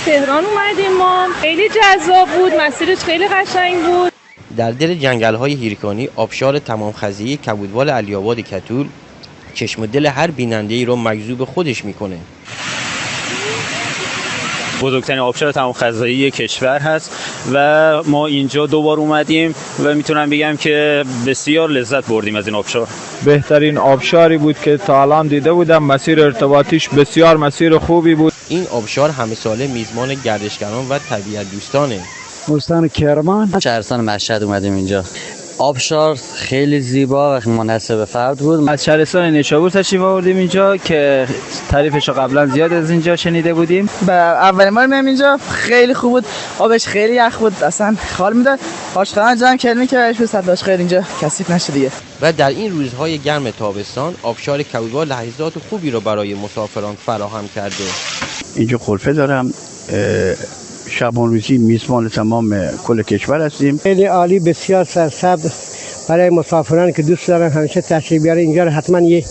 تهران اومدیم ما. خیلی جذاب بود، مسیرش خیلی قشنگ بود. در دل جنگل‌های هیرکانی آبشار تمام خزیه کبودوال علی‌آباد کتول چشم و دل هر بیننده‌ای رو مجذوب خودش میکنه. بزرگترین آبشار تمام خزایی کشور هست و ما اینجا دوبار اومدیم و میتونم بگم که بسیار لذت بردیم از این آبشار. بهترین آبشاری بود که تا الان دیده بودم. مسیر ارتباطیش بسیار مسیر خوبی بود. این آبشار همه ساله میزبان گردشگران و طبیعت دوستانه. استان کرمان، شهرستان مشهد اومدیم اینجا. آبشار خیلی زیبا و مناسب فرد بود. از شهرستان نیشابور تشریف آوردیم اینجا که تعریفش قبلا زیاد از اینجا شنیده بودیم. اولین بار میام اینجا، خیلی خوب بود. آبش خیلی یخ بود، اصلا حال میداد. آشغال جمع کردیم که بهش صد خیر اینجا کثیف نشه دیگه. و در این روزهای گرم تابستان آبشار کبودوال لحظات خوبی رو برای مسافران فراهم کرده. اینجا خلفه دارم، شبان روزی میزبان تمام کل کشور هستیم. خیلی عالی، بسیار سرسبز. برای مسافران که دوست دارن همیشه تشریف بیارن اینجا رو حتما یه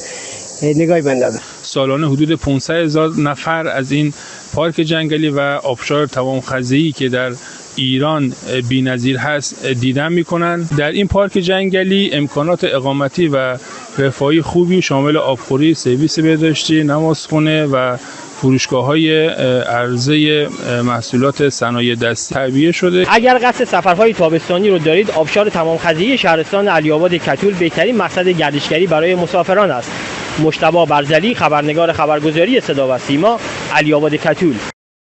نگاهی بندازن. سالانه حدود 500,000 نفر از این پارک جنگلی و آبشار تمام خزیه‌ای که در ایران بی‌نظیر هست دیدن میکنن. در این پارک جنگلی امکانات اقامتی و رفاهی خوبی شامل آبخوری، سرویس بهداشتی، نمازخونه و فروشگاه‌های عرضه محصولات صنایع دستی تعبیه شده. اگر قصد سفرهای تابستانی رو دارید، آبشار تمام خزیه شهرستان علی‌آباد کتول بهترین مقصد گردشگری برای مسافران است. مجتبی برزلی، خبرنگار خبرگزاری صدا و سیما، علی‌آباد کتول.